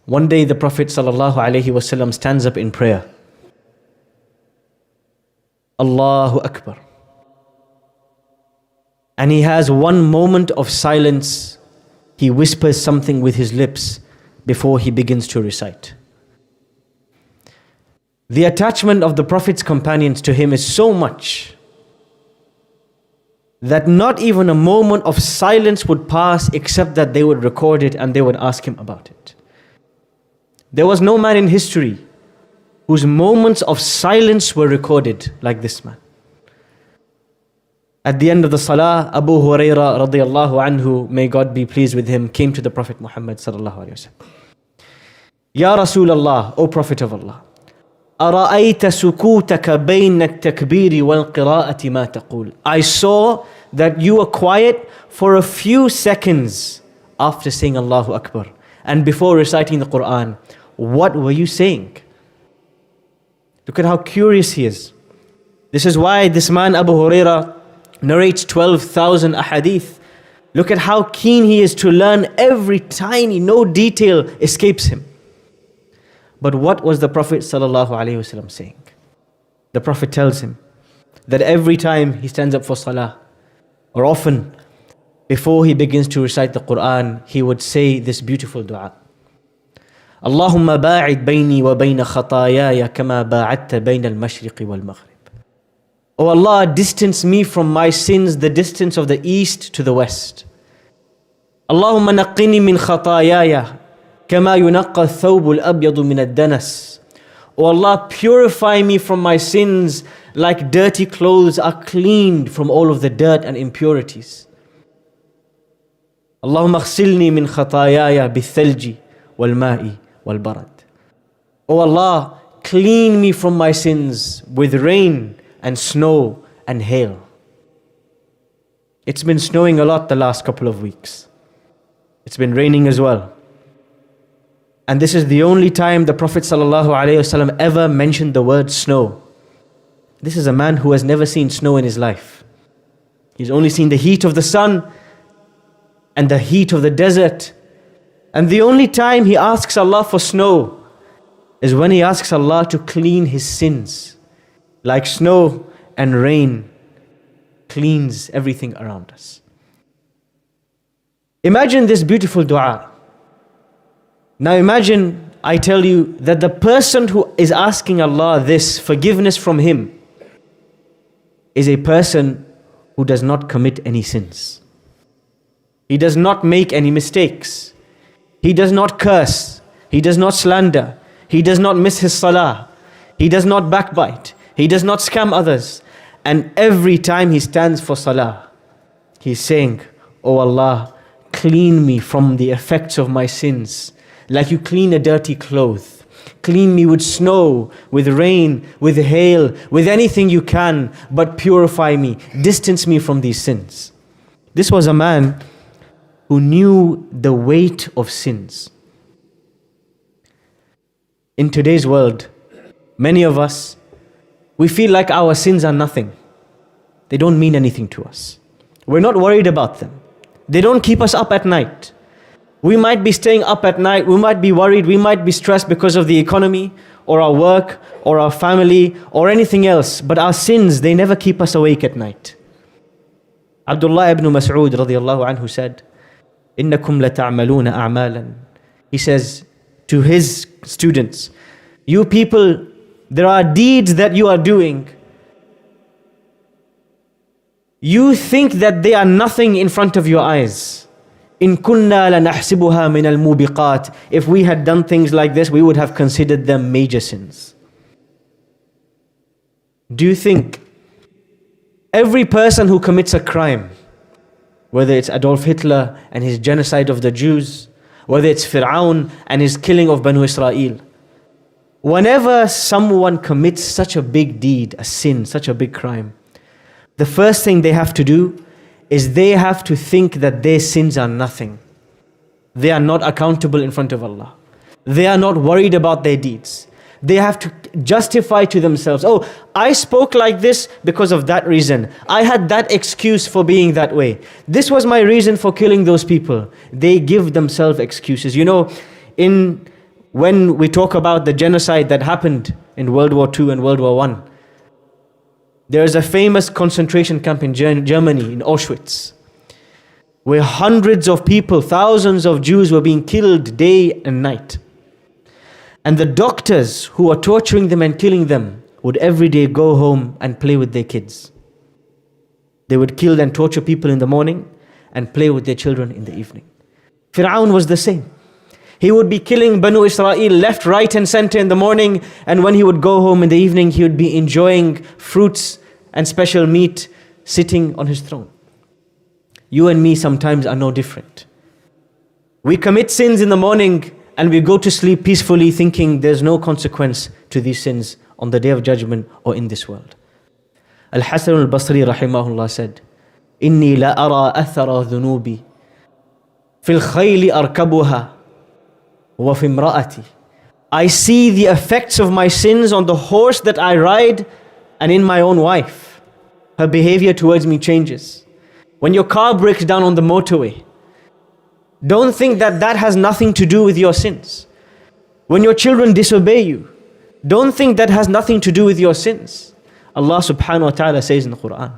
One day the Prophet ﷺ stands up in prayer. Allahu Akbar. And he has one moment of silence. He whispers something with his lips before he begins to recite. The attachment of the Prophet's companions to him is so much that not even a moment of silence would pass except that they would record it and they would ask him about it. There was no man in history whose moments of silence were recorded like this man. At the end of the salah, Abu Huraira radiyallahu anhu, may God be pleased with him, came to the Prophet Muhammad sallallahu alayhi wa sallam. Ya Rasulallah, O Prophet of Allah, أرأيت سكوتك بين التكبير والقراءة ما تقول. I saw that you were quiet for a few seconds after saying Allahu Akbar and before reciting the Qur'an. What were you saying? Look at how curious he is. This is why this man Abu Huraira narrates 12,000 ahadith. Look at how keen he is to learn every tiny, no detail escapes him. But what was the Prophet ﷺ saying? The Prophet tells him that every time he stands up for salah, or often before he begins to recite the Qur'an, he would say this beautiful dua. Allahumma ba'id bayni wa bayna khatayaya kama ba'adta bayna al-mashriqi wal-maghrib. O Allah, distance me from my sins the distance of the east to the west. Allahumma naqqini min khatayaya kama yunaqqa ath-thawb al-abyad min ad-danas. O Allah, purify me from my sins like dirty clothes are cleaned from all of the dirt and impurities. Allahumma aghsilni min khatayaya bil-thalji wal-ma'i wal-barad. O Allah, clean me from my sins with rain and snow and hail. It's been snowing a lot the last couple of weeks. It's been raining as well. And this is the only time the Prophet ﷺ ever mentioned the word snow. This is a man who has never seen snow in his life. He's only seen the heat of the sun and the heat of the desert. And the only time he asks Allah for snow is when he asks Allah to clean his sins. Like snow and rain cleans everything around us. Imagine this beautiful dua. Now imagine I tell you that the person who is asking Allah this forgiveness from him is a person who does not commit any sins. He does not make any mistakes. He does not curse. He does not slander. He does not miss his salah. He does not backbite. He does not scam others. And every time he stands for salah, he's saying, "Oh Allah, clean me from the effects of my sins. Like you clean a dirty cloth. Clean me with snow, with rain, with hail, with anything you can, but purify me. Distance me from these sins." This was a man who knew the weight of sins. In today's world, many of us, we feel like our sins are nothing. They don't mean anything to us. We're not worried about them. They don't keep us up at night. We might be staying up at night, we might be worried, we might be stressed because of the economy, or our work, or our family, or anything else. But our sins, they never keep us awake at night. Abdullah ibn Mas'ud radiyallahu anhu said, إِنَّكُمْ لَتَعْمَلُونَ أَعْمَالًا. He says to his students, you people, there are deeds that you are doing. You think that they are nothing in front of your eyes. إِن كُنَّا لَنَحْسِبُهَا مِنَ الْمُوبِقَاتِ. If we had done things like this, we would have considered them major sins. Do you think every person who commits a crime, whether it's Adolf Hitler and his genocide of the Jews, whether it's Fir'aun and his killing of Banu Israel, whenever someone commits such a big deed, a sin, such a big crime, the first thing they have to do is they have to think that their sins are nothing. They are not accountable in front of Allah. They are not worried about their deeds. They have to justify to themselves, oh, I spoke like this because of that reason. I had that excuse for being that way. This was my reason for killing those people. They give themselves excuses. You know, in when we talk about the genocide that happened in World War II and World War I, there is a famous concentration camp in Germany, in Auschwitz, where hundreds of people, thousands of Jews were being killed day and night. And the doctors who were torturing them and killing them would every day go home and play with their kids. They would kill and torture people in the morning and play with their children in the evening. Fir'aun was the same. He would be killing Banu Israel left, right and center in the morning, and when he would go home in the evening, he would be enjoying fruits and special meat sitting on his throne. You and me sometimes are no different. We commit sins in the morning and we go to sleep peacefully thinking there's no consequence to these sins on the Day of Judgment or in this world. Al-Hasan al-Basri rahimahullah said, إِنِّي لَأَرَى أَثَرَ ذُنُوبِي فِي الْخَيْلِ أَرْكَبُهَا وَفِي امْرَأَتِي. I see the effects of my sins on the horse that I ride and in my own wife. Her behavior towards me changes. When your car breaks down on the motorway, don't think that that has nothing to do with your sins. When your children disobey you, don't think that has nothing to do with your sins. Allah subhanahu wa ta'ala says in the Qur'an,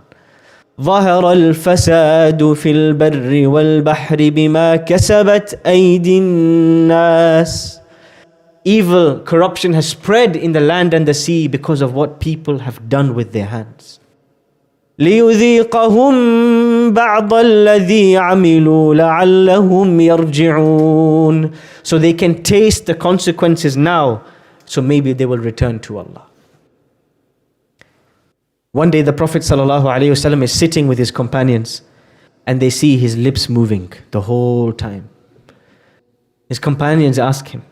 ظهر الفساد في البر والبحر بما كسبت أيدي الناس. Evil, corruption has spread in the land and the sea because of what people have done with their hands. لِيُذِيقَهُمْ بَعْضَ الَّذِي عَمِلُوا لَعَلَّهُمْ يَرْجِعُونَ. So they can taste the consequences now, so maybe they will return to Allah. One day the Prophet ﷺ is sitting with his companions and they see his lips moving the whole time. His companions ask him,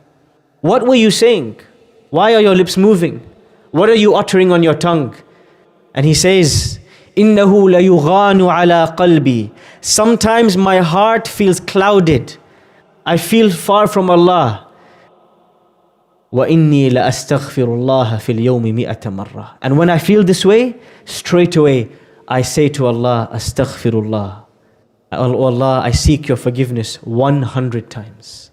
what were you saying? Why are your lips moving? What are you uttering on your tongue? And he says, إِنَّهُ لَيُغَانُ عَلَىٰ قَلْبِي. Sometimes my heart feels clouded. I feel far from Allah. وَإِنِّي لَأَسْتَغْفِرُ اللَّهَ فِي الْيَوْمِ مِئَةَ مَرَّةٍ. And when I feel this way, straight away I say to Allah, Astaghfirullah. Oh Allah, I seek your forgiveness 100 times.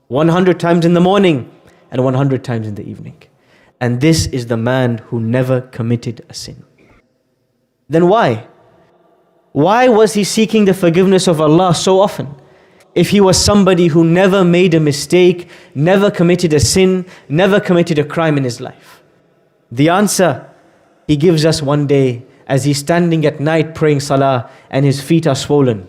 100 times in the morning and 100 times in the evening. And this is the man who never committed a sin. Then why? Why was he seeking the forgiveness of Allah so often? If he was somebody who never made a mistake, never committed a sin, never committed a crime in his life. The answer he gives us one day as he's standing at night praying salah and his feet are swollen.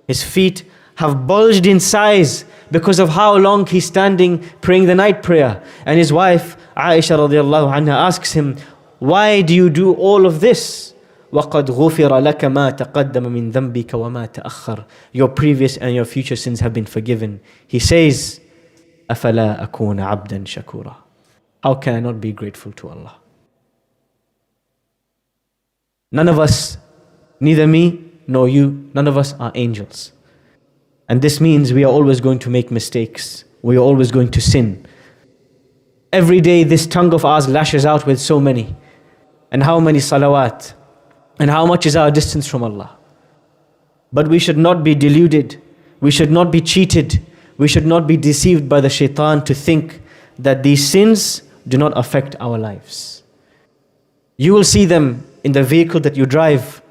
His feet have bulged in size because of how long he's standing praying the night prayer. And his wife, Aisha radiallahu anha, asks him, why do you do all of this? وَقَدْ غُفِرَ لَكَ مَا تَقَدَّمَ مِنْ ذَنْبِكَ وَمَا تَأَخَّرَ. Your previous and your future sins have been forgiven. He says, أَفَلَا أَكُونَ عَبْدًا شَكُورًا. How can I not be grateful to Allah? None of us, neither me nor you, none of us are angels. And this means we are always going to make mistakes. We are always going to sin. Every day this tongue of ours lashes out with so many. And how many salawat. And how much is our distance from Allah. But we should not be deluded. We should not be cheated. We should not be deceived by the shaitan to think that these sins do not affect our lives. You will see them in the vehicle that you drive,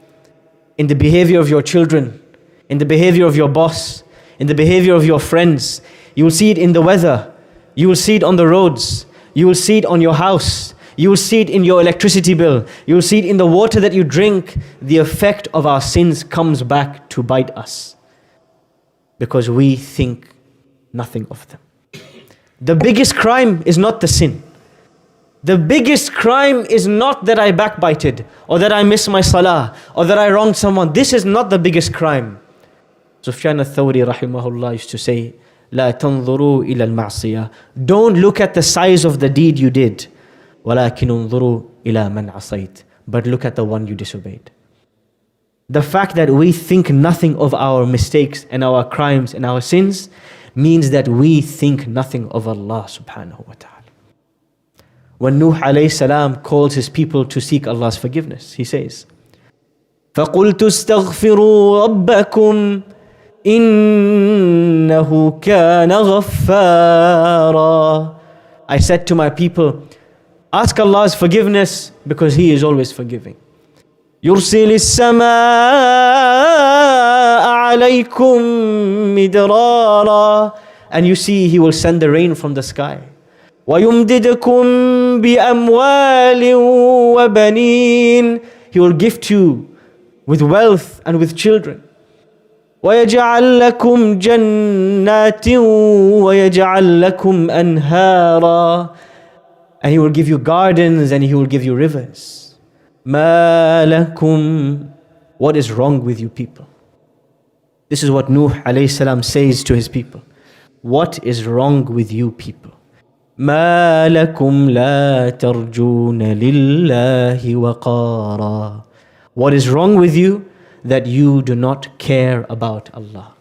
in the behavior of your children, in the behavior of your boss, in the behavior of your friends. You will see it in the weather. You will see it on the roads. You will see it on your house. You will see it in your electricity bill. You will see it in the water that you drink. The effect of our sins comes back to bite us because we think nothing of them. The biggest crime is not the sin. The biggest crime is not that I backbited or that I missed my salah or that I wronged someone. This is not the biggest crime. Sufyan al-Thawri rahimahullah used to say, لا تنظروا إلى المعصية. Don't look at the size of the deed you did. وَلَكِنْ انظُرُوا إِلَى مَنْ عَصَيْتَ. But look at the one you disobeyed. The fact that we think nothing of our mistakes and our crimes and our sins means that we think nothing of Allah subhanahu wa ta'ala. When Nuh alayhi salam calls his people to seek Allah's forgiveness, he says, فَقُلْتُ اسْتَغْفِرُوا رَبَّكُمْ إِنَّهُ كَانَ غَفَّارًا. I said to my people, ask Allah's forgiveness because He is always forgiving. يُرْسِلِ السَّمَاءَ عَلَيْكُمْ مِدْرَارًا. And you see, He will send the rain from the sky. وَيُمْدِدْكُمْ بِأَمْوَالٍ وَبَنِينَ. He will gift you with wealth and with children. وَيَجْعَلْ لَكُمْ جَنَّاتٍ وَيَجْعَلْ لَكُمْ أَنْهَارًا. And He will give you gardens and He will give you rivers. مَا لَكُمْ. What is wrong with you people? This is what Nuh alayhi salam says to his people. What is wrong with you people? مَا لَكُمْ لَا تَرْجُونَ لِلَّهِ وَقَارًا. What is wrong with you that you do not care about Allah?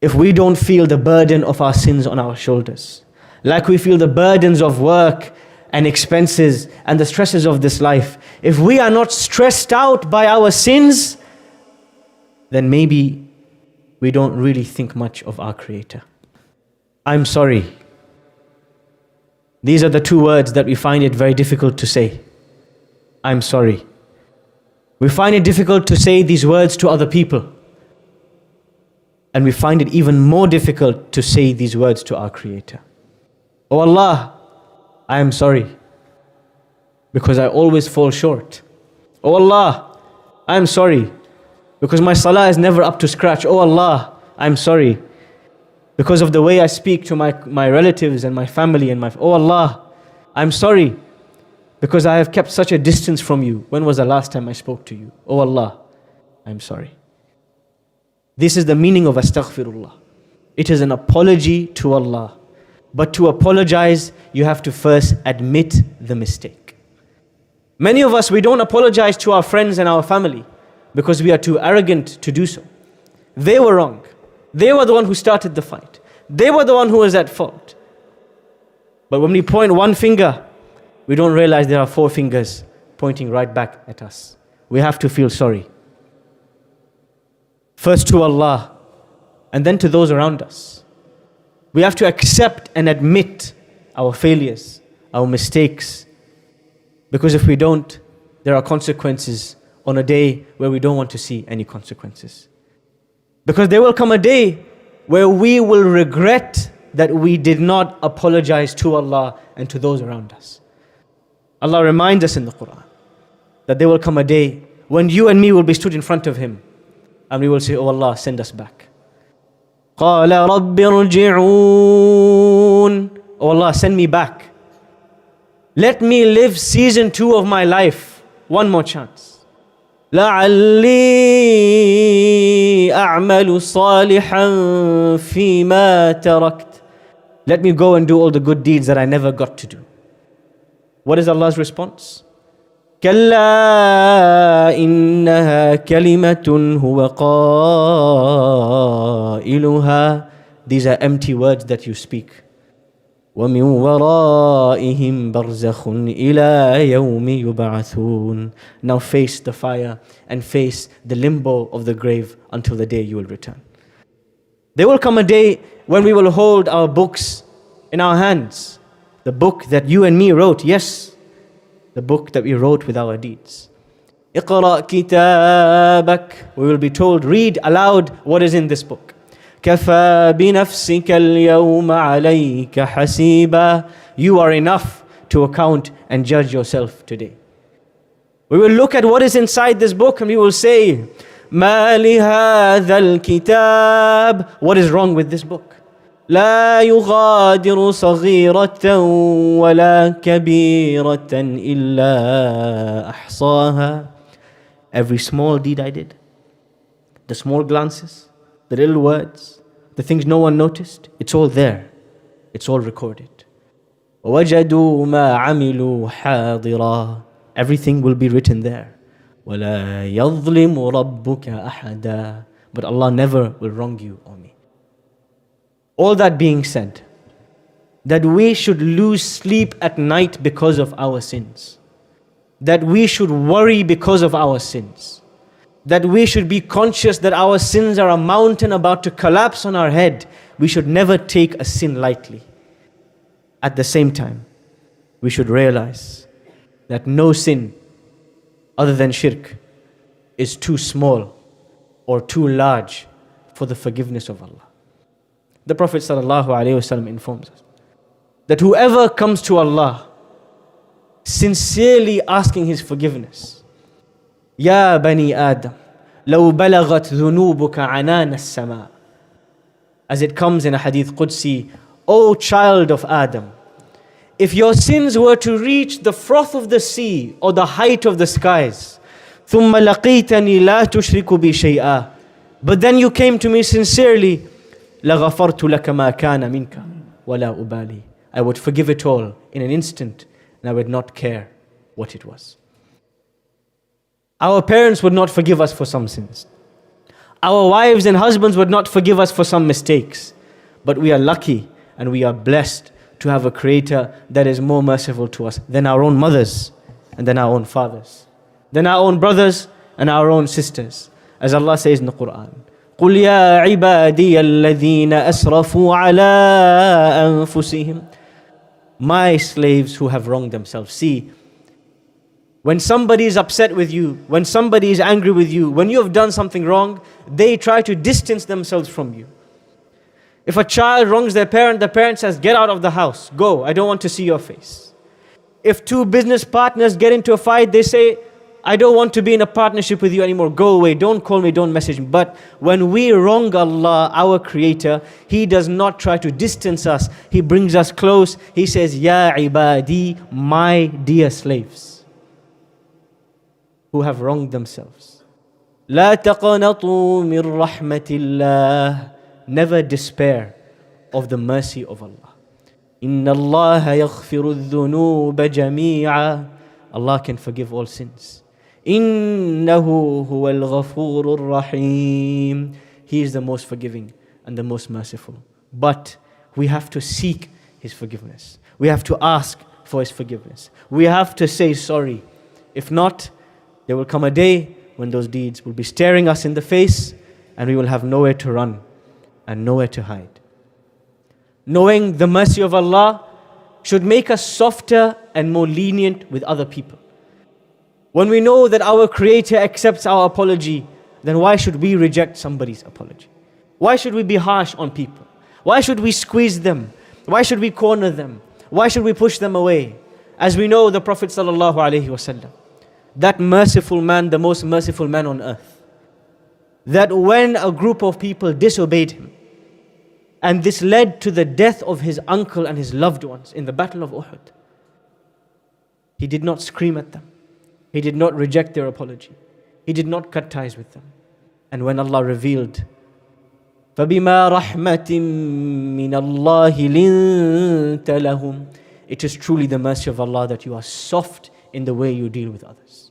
If we don't feel the burden of our sins on our shoulders, like we feel the burdens of work and expenses and the stresses of this life, if we are not stressed out by our sins, then maybe we don't really think much of our Creator. I'm sorry. These are the two words that we find it very difficult to say. I'm sorry. We find it difficult to say these words to other people. And we find it even more difficult to say these words to our Creator. Oh Allah, I am sorry because I always fall short. Oh Allah, I am sorry because my salah is never up to scratch. Oh Allah, I am sorry because of the way I speak to my relatives and my family and oh Allah, I'm sorry because I have kept such a distance from you. When was the last time I spoke to you? Oh Allah, I'm sorry. This is the meaning of astaghfirullah. It is an apology to Allah. But to apologize, you have to first admit the mistake. Many of us, we don't apologize to our friends and our family because we are too arrogant to do so. They were wrong. They were the one who started the fight. They were the one who was at fault. But when we point one finger, we don't realize there are four fingers pointing right back at us. We have to feel sorry. First to Allah, and then to those around us. We have to accept and admit our failures, our mistakes. Because if we don't, there are consequences on a day where we don't want to see any consequences. Because there will come a day where we will regret that we did not apologize to Allah and to those around us. Allah reminds us in the Qur'an that there will come a day when you and me will be stood in front of Him and we will say, oh Allah, send us back. قَالَ رَبِّ ارْجِعُونَ. Oh Allah, send me back. Let me live season 2 of my life. One more chance. لَعَلِّي أَعْمَلُ صَالِحًا فِي مَا تَرَكْتُ. Let me go and do all the good deeds that I never got to do. What is Allah's response? كَلَّا إِنَّهَا كَلِمَةٌ هُوَ قَائِلُهَا. These are empty words that you speak. وَمِن وَرَائِهِمْ بَرْزَخٌ إِلَى يَوْمِ يُبْعَثُونَ. Now face the fire and face the limbo of the grave until the day you will return. There will come a day when we will hold our books in our hands. The book that you and me wrote, yes, the book that we wrote with our deeds. اقرأ كتابك. We will be told, read aloud what is in this book. كفى بنفسك اليوم عليك حسيبا. You are enough to account and judge yourself today. We will look at what is inside this book and we will say, ما لهذا الكتاب. What is wrong with this book? لا يغادر صغيرة ولا كبيرة إلا أحصاها. Every small deed I did, the small glances, the little words, the things no one noticed, it's all there. It's all recorded. وَوَجَدُوا مَا عَمِلُوا حَاضِرًا. Everything will be written there. وَلَا يَظْلِمُ رَبُّكَ أَحَدًا. But Allah never will wrong you or me. All that being said, that we should lose sleep at night because of our sins, that we should worry because of our sins, that we should be conscious that our sins are a mountain about to collapse on our head. We should never take a sin lightly. At the same time, we should realize that no sin other than shirk is too small or too large for the forgiveness of Allah. The Prophet ﷺ informs us that whoever comes to Allah sincerely asking His forgiveness, Ya Bani Adam, لو بلغت ذنوبك عنان السماء, as it comes in a hadith Qudsi, O child of Adam, if your sins were to reach the froth of the sea or the height of the skies, ثم لقيتني لا تشرك بي شيئا, but then you came to me sincerely, لغفرت لك ما كان منك ولا أبالي, I would forgive it all in an instant and I would not care what it was. Our parents would not forgive us for some sins. Our wives and husbands would not forgive us for some mistakes. But we are lucky and we are blessed to have a Creator that is more merciful to us than our own mothers and than our own fathers, than our own brothers and our own sisters. As Allah says in the Qur'an, قُلْ يَا عِبَادِيَ الَّذِينَ أَسْرَفُوا عَلَىٰ أَنفُسِهِمْ, my slaves who have wronged themselves. See, when somebody is upset with you, when somebody is angry with you, when you have done something wrong, they try to distance themselves from you. If a child wrongs their parent, the parent says, get out of the house, go, I don't want to see your face. If two business partners get into a fight, they say, I don't want to be in a partnership with you anymore, go away, don't call me, don't message me. But when we wrong Allah, our Creator, He does not try to distance us, He brings us close. He says, Ya ibadi, my dear slaves who have wronged themselves. لا تقنطوا من رحمة الله, never despair of the mercy of Allah. إن الله يغفر الذنوب جميعا, Allah can forgive all sins. إنه هو الغفور الرحيم, He is the most forgiving and the most merciful. But we have to seek His forgiveness. We have to ask for His forgiveness. We have to say sorry. If not, there will come a day when those deeds will be staring us in the face and we will have nowhere to run and nowhere to hide. Knowing the mercy of Allah should make us softer and more lenient with other people. When we know that our Creator accepts our apology, then why should we reject somebody's apology? Why should we be harsh on people? Why should we squeeze them? Why should we corner them? Why should we push them away? As we know, the Prophet ﷺ, that merciful man, the most merciful man on earth, that when a group of people disobeyed him, and this led to the death of his uncle and his loved ones in the battle of Uhud, he did not scream at them. He did not reject their apology. He did not cut ties with them. And when Allah revealed, فَبِمَا رَحْمَةٍ مِّنَ اللَّهِ لِنْتَ لَهُمْ, it is truly the mercy of Allah that you are soft in the way you deal with others.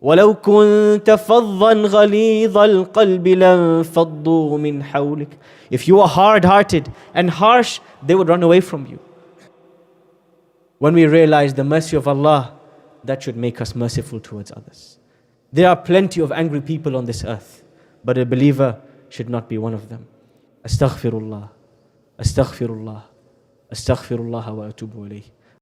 وَلَوْ كُنْتَ فَظًّا غَلِيظَ الْقَلْبِ لَانْفَضُّوا مِنْ حَوْلِكَ, if you are hard-hearted and harsh, they would run away from you. When we realize the mercy of Allah, that should make us merciful towards others. There are plenty of angry people on this earth, but a believer should not be one of them. Astaghfirullah, astaghfirullah, astaghfirullah wa atubu ilayh.